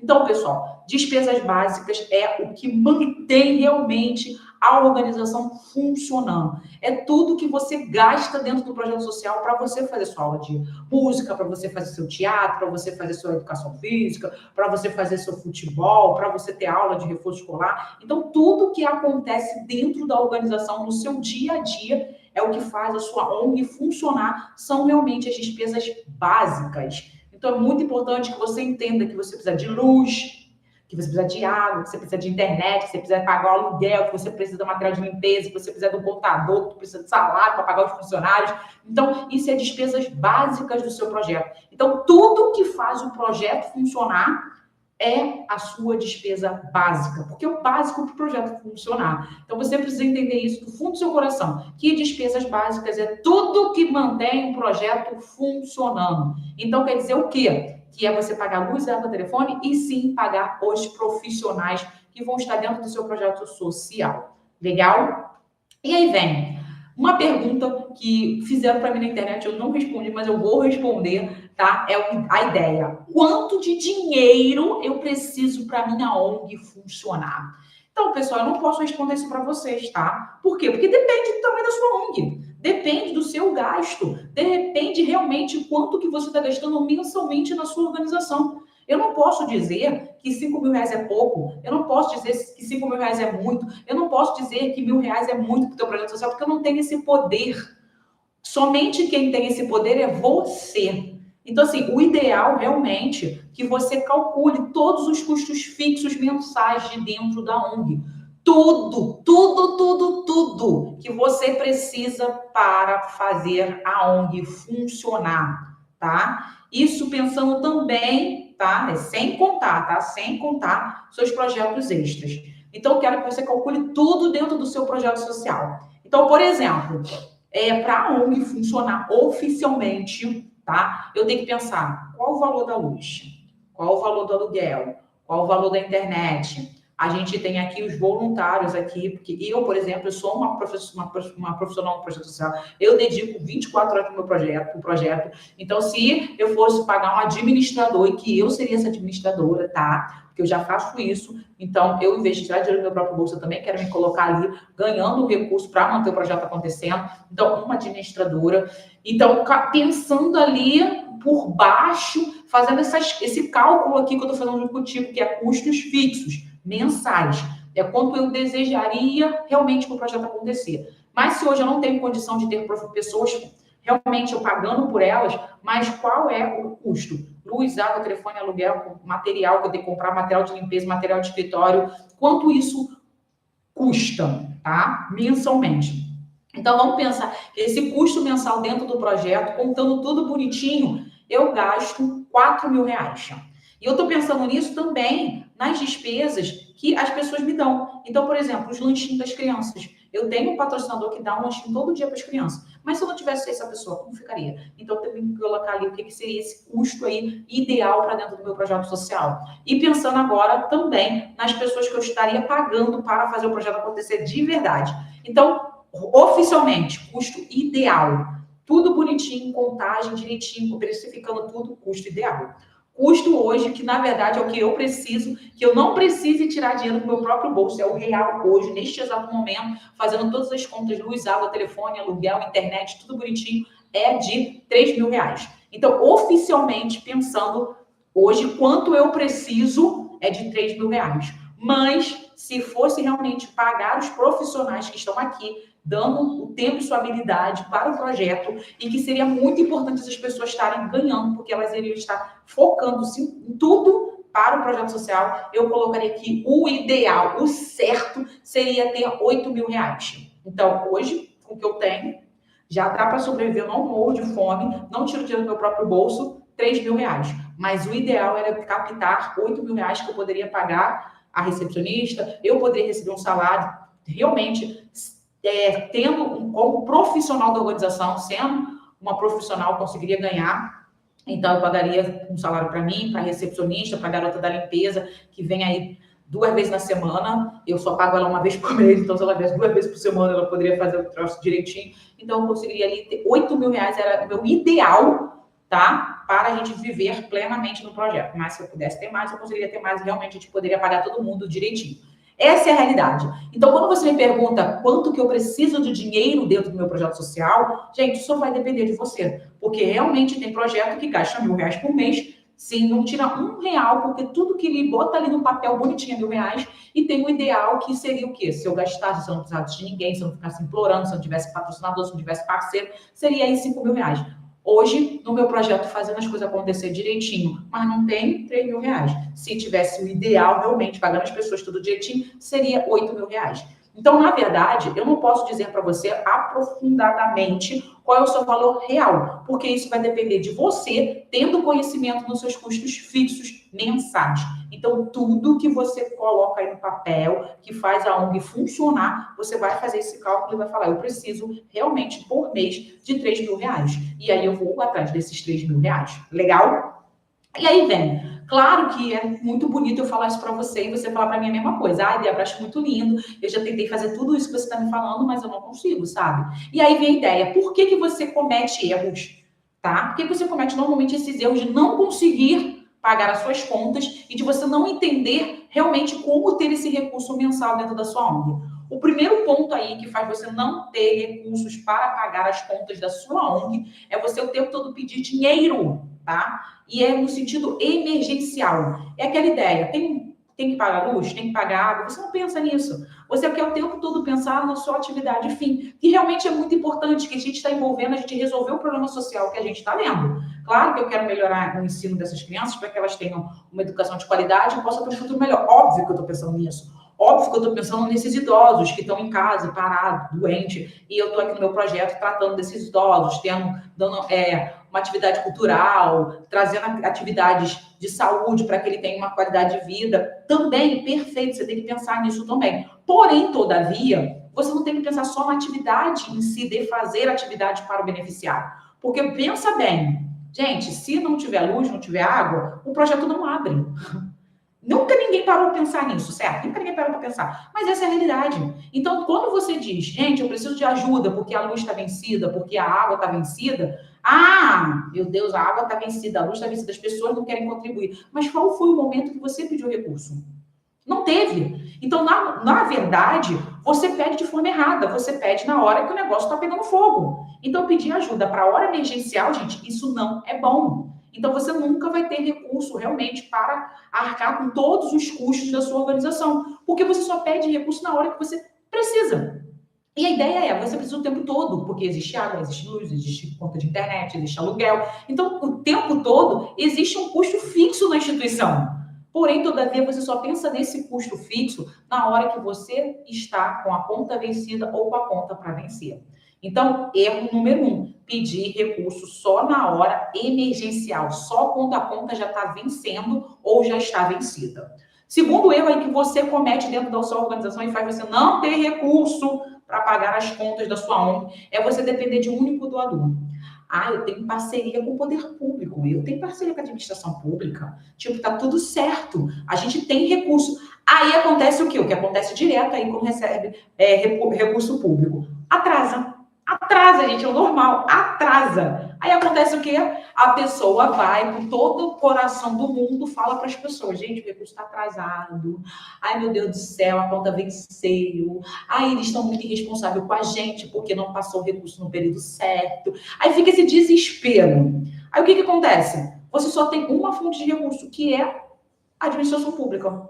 Então, pessoal, despesas básicas é o que mantém realmente a organização funcionando. É tudo que você gasta dentro do projeto social para você fazer sua aula de música, para você fazer seu teatro, para você fazer sua educação física, para você fazer seu futebol, para você ter aula de reforço escolar. Então, tudo que acontece dentro da organização, no seu dia a dia, é o que faz a sua ONG funcionar, são realmente as despesas básicas. Então, é muito importante que você entenda que você precisa de luz, que você precisa de água, que você precisa de internet, que você precisa pagar o aluguel, que você precisa de material de limpeza, que você precisa de um contador, que você precisa de salário para pagar os funcionários. Então, isso é despesas básicas do seu projeto. Então, tudo que faz o projeto funcionar é a sua despesa básica, porque é o básico para o projeto funcionar. Então, você precisa entender isso do fundo do seu coração, que despesas básicas é tudo que mantém o projeto funcionando. Então, quer dizer o quê? Que é você pagar luz, água, telefone e sim pagar os profissionais que vão estar dentro do seu projeto social. Legal? E aí vem uma pergunta que fizeram para mim na internet, eu não respondi, mas eu vou responder, tá? É a ideia. Quanto de dinheiro eu preciso para minha ONG funcionar? Então, pessoal, eu não posso responder isso para vocês, tá? Por quê? Porque depende do tamanho da sua ONG. Depende do seu gasto. Depende realmente quanto que você está gastando mensalmente na sua organização. Eu não posso dizer que 5 mil reais é pouco, eu não posso dizer que 5 mil reais é muito, eu não posso dizer que R$ 1.000 é muito para o teu projeto social, porque eu não tenho esse poder. Somente quem tem esse poder é você. Então, assim, o ideal realmente é que você calcule todos os custos fixos mensais de dentro da ONG. Tudo que você precisa para fazer a ONG funcionar, tá? Isso pensando também, tá? Sem contar, tá? Sem contar seus projetos extras. Então, eu quero que você calcule tudo dentro do seu projeto social. Então, por exemplo, para a ONG funcionar oficialmente, tá? Eu tenho que pensar qual o valor da luz, qual o valor do aluguel, qual o valor da internet. A gente tem aqui os voluntários aqui, porque eu, por exemplo, eu sou uma profissional no projeto social, eu dedico 24 horas para o projeto. Então, se eu fosse pagar um administrador, e que eu seria essa administradora, tá? Porque eu já faço isso, então eu, em vez de tirar dinheiro do meu próprio bolso, eu também quero me colocar ali, ganhando recurso para manter o projeto acontecendo. Então, uma administradora. Então, pensando ali por baixo, fazendo esse cálculo aqui que eu estou fazendo junto contigo, que é custos fixos, mensais. É quanto eu desejaria realmente para o projeto acontecer. Mas se hoje eu não tenho condição de ter pessoas realmente eu pagando por elas, mas qual é o custo? Luz, água, telefone, aluguel, material que eu tenho que comprar, material de limpeza, material de escritório, quanto isso custa, tá? Mensalmente. Então, vamos pensar que esse custo mensal dentro do projeto, contando tudo bonitinho, eu gasto R$ 4.000. E eu estou pensando nisso também nas despesas que as pessoas me dão. Então, por exemplo, os lanchinhos das crianças. Eu tenho um patrocinador que dá um lanchinho todo dia para as crianças. Mas se eu não tivesse essa pessoa, como ficaria? Então, eu tenho que colocar ali o que seria esse custo aí ideal para dentro do meu projeto social. E pensando agora também nas pessoas que eu estaria pagando para fazer o projeto acontecer de verdade. Então, oficialmente, custo ideal. Tudo bonitinho, contagem direitinho, precificando tudo, custo ideal. Custo hoje, que na verdade é o que eu preciso, que eu não precise tirar dinheiro do meu próprio bolso, é o real hoje, neste exato momento, fazendo todas as contas, luz, água, telefone, aluguel, internet, tudo bonitinho, é de R$ 3.000. Então, oficialmente, pensando hoje, quanto eu preciso é de R$ 3.000. Mas, se fosse realmente pagar os profissionais que estão aqui, dando o tempo e sua habilidade para o projeto, e que seria muito importante essas pessoas estarem ganhando, porque elas iriam estar focando em tudo para o projeto social, eu colocaria aqui o ideal, o certo seria ter R$ 8.000. Então, hoje, com o que eu tenho, já dá para sobreviver, eu não morro de fome, não tiro dinheiro do meu próprio bolso, R$ 3.000. Mas o ideal era captar R$ 8.000 que eu poderia pagar a recepcionista, eu poderia receber um salário, realmente tendo como profissional da organização, sendo uma profissional, conseguiria ganhar. Então, eu pagaria um salário para mim, para a recepcionista, para a garota da limpeza, que vem aí 2 vezes na semana. Eu só pago ela uma vez por mês, então se ela viesse 2 vezes por semana, ela poderia fazer o troço direitinho. Então, eu conseguiria ali ter R$ 8.000, era o meu ideal tá? Para a gente viver plenamente no projeto. Mas se eu pudesse ter mais, eu conseguiria ter mais, e realmente a gente poderia pagar todo mundo direitinho. Essa é a realidade. Então, quando você me pergunta quanto que eu preciso de dinheiro dentro do meu projeto social, gente, isso vai depender de você. Porque realmente tem projeto que gasta R$ 1.000 por mês, sim, não tira R$ 1, porque tudo que ele bota ali no papel bonitinho é R$ 1.000, e tem o ideal que seria o quê? Se eu gastasse, se eu não precisasse de ninguém, se eu não ficasse implorando, se eu não tivesse patrocinador, se eu não tivesse parceiro, seria aí R$ 5.000. Hoje, no meu projeto, fazendo as coisas acontecer direitinho, mas não tem R$ 3.000. Se tivesse o ideal, realmente, pagando as pessoas tudo direitinho, seria R$ 8.000. Então, na verdade, eu não posso dizer para você aprofundadamente qual é o seu valor real, porque isso vai depender de você tendo conhecimento nos seus custos fixos mensais. Então, tudo que você coloca aí no papel, que faz a ONG funcionar, você vai fazer esse cálculo e vai falar, eu preciso realmente, por mês, de R$ 3.000. E aí eu vou atrás desses R$ 3.000. Legal? E aí vem, claro que é muito bonito eu falar isso para você e você falar para mim a mesma coisa. Ai, Débora, acho muito lindo, eu já tentei fazer tudo isso que você está me falando, mas eu não consigo, sabe? E aí vem a ideia, por que você comete erros, tá? Por que você comete normalmente esses erros de não conseguir pagar as suas contas e de você não entender realmente como ter esse recurso mensal dentro da sua ONG? O primeiro ponto aí que faz você não ter recursos para pagar as contas da sua ONG é você o tempo todo pedir dinheiro, tá? E é no sentido emergencial. É aquela ideia, tem que pagar a luz, tem que pagar a água, você não pensa nisso. Você quer o tempo todo pensar na sua atividade fim, que realmente é muito importante, que a gente está envolvendo, a gente resolver o problema social que a gente está lendo. Claro que eu quero melhorar o ensino dessas crianças para que elas tenham uma educação de qualidade e possam ter um futuro melhor. Óbvio que eu estou pensando nisso. Óbvio que eu estou pensando nesses idosos que estão em casa, parados, doentes, e eu estou aqui no meu projeto tratando desses idosos, dando uma atividade cultural, trazendo atividades de saúde para que ele tenha uma qualidade de vida. Também, perfeito, você tem que pensar nisso também. Porém, todavia, você não tem que pensar só na atividade em si, de fazer atividade para o beneficiário. Porque pensa bem, gente, se não tiver luz, não tiver água, o projeto não abre. Nunca ninguém parou para pensar nisso, certo? Nunca ninguém parou para pensar. Mas essa é a realidade. Então, quando você diz, gente, eu preciso de ajuda porque a luz está vencida, porque a água está vencida. Ah, meu Deus, a água está vencida, a luz está vencida, as pessoas não querem contribuir. Mas qual foi o momento que você pediu recurso? Não teve. Então, na verdade, você pede de forma errada. Você pede na hora que o negócio está pegando fogo. Então, pedir ajuda para a hora emergencial, gente, isso não é bom. Então, você nunca vai ter recurso realmente para arcar com todos os custos da sua organização. Porque você só pede recurso na hora que você precisa. E a ideia é, você precisa o tempo todo, porque existe água, existe luz, existe conta de internet, existe aluguel. Então, o tempo todo, existe um custo fixo na instituição. Porém, todavia, você só pensa nesse custo fixo na hora que você está com a conta vencida ou com a conta para vencer. Então, erro número 1, pedir recurso só na hora emergencial, só quando a conta já está vencendo ou já está vencida. Segundo erro aí que você comete dentro da sua organização e faz você não ter recurso para pagar as contas da sua ONG, é você depender de um único doador. Ah, eu tenho parceria com o poder público, eu tenho parceria com a administração pública. Tipo, tá tudo certo. A gente tem recurso. Aí acontece o quê? O que acontece direto aí quando recebe recurso público. Atrasa. Atrasa, gente, é o normal. Atrasa. Aí acontece o quê? A pessoa vai com todo o coração do mundo, fala para as pessoas, gente, o recurso está atrasado. Ai, meu Deus do céu, a conta venceu. Ai, eles estão muito irresponsáveis com a gente porque não passou o recurso no período certo. Aí fica esse desespero. Aí o que acontece? Você só tem uma fonte de recurso, que é a administração pública.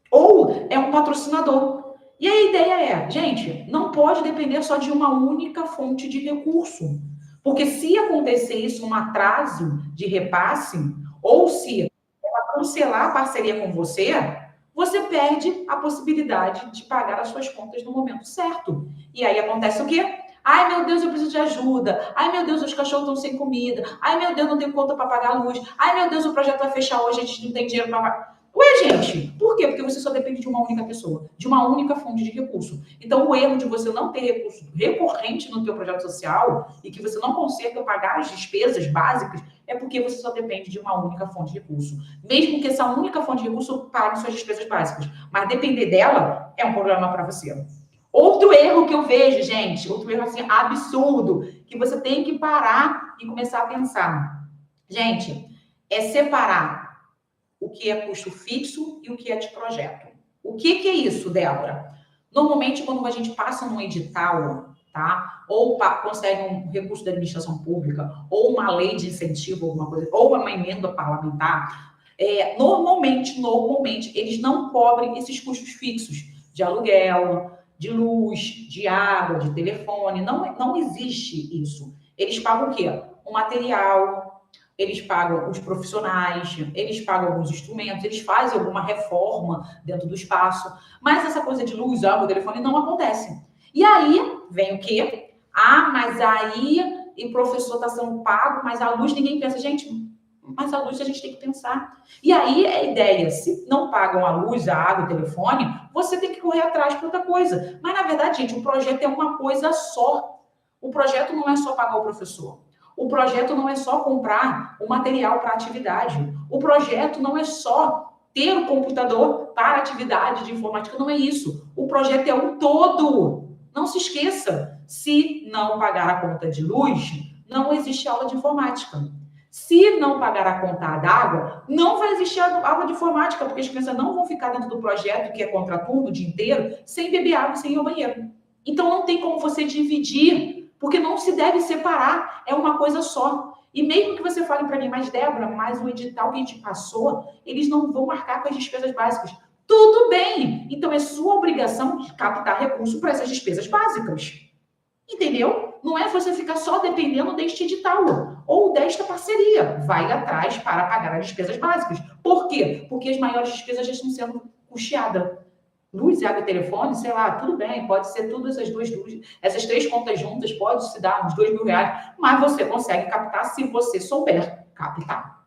Ou é um patrocinador. E a ideia é, gente, não pode depender só de uma única fonte de recurso. Porque se acontecer isso, um atraso de repasse, ou se ela cancelar a parceria com você, você perde a possibilidade de pagar as suas contas no momento certo. E aí acontece o quê? Ai, meu Deus, eu preciso de ajuda. Ai, meu Deus, os cachorros estão sem comida. Ai, meu Deus, não tenho conta para pagar a luz. Ai, meu Deus, o projeto vai fechar hoje, a gente não tem dinheiro para pagar. Ué, gente, por quê? Porque você só depende de uma única pessoa, de uma única fonte de recurso. Então, o erro de você não ter recurso recorrente no teu projeto social e que você não consiga pagar as despesas básicas é porque você só depende de uma única fonte de recurso. Mesmo que essa única fonte de recurso pague suas despesas básicas. Mas depender dela é um problema para você. Outro erro que eu vejo, gente, outro erro assim absurdo, que você tem que parar e começar a pensar. Gente, é separar o que é custo fixo e o que é de projeto. O que é isso, Débora? Normalmente, quando a gente passa num edital, tá? Ou consegue um recurso da administração pública, ou uma lei de incentivo, alguma coisa, ou uma emenda parlamentar, normalmente, eles não cobrem esses custos fixos de aluguel, de luz, de água, de telefone. Não existe isso. Eles pagam o quê? O material, eles pagam os profissionais, eles pagam alguns instrumentos, eles fazem alguma reforma dentro do espaço, mas essa coisa de luz, água, telefone não acontece. E aí vem o quê? Ah, mas aí o professor está sendo pago, mas a luz ninguém pensa. Gente, mas a luz a gente tem que pensar. E aí é a ideia, se não pagam a luz, a água, o telefone, você tem que correr atrás para outra coisa. Mas na verdade, gente, o projeto é uma coisa só. O projeto não é só pagar o professor. O projeto não é só comprar o material para atividade. O projeto não é só ter o computador para atividade de informática. Não é isso. O projeto é um todo. Não se esqueça, se não pagar a conta de luz, não existe aula de informática. Se não pagar a conta d'água, não vai existir aula de informática, porque as crianças não vão ficar dentro do projeto, que é contraturno o dia inteiro, sem beber água e sem ir ao banheiro. Então, não tem como você dividir, porque não se deve separar, é uma coisa só. E mesmo que você fale para mim, mas Débora, mas o edital que a gente passou, eles não vão marcar com as despesas básicas. Tudo bem! Então, é sua obrigação de captar recurso para essas despesas básicas. Entendeu? Não é você ficar só dependendo deste edital ou desta parceria. Vai atrás para pagar as despesas básicas. Por quê? Porque as maiores despesas já estão sendo custeadas. Luz, água e telefone, sei lá, tudo bem, pode ser tudo essas três contas juntas, pode se dar uns R$2.000, mas você consegue captar se você souber captar.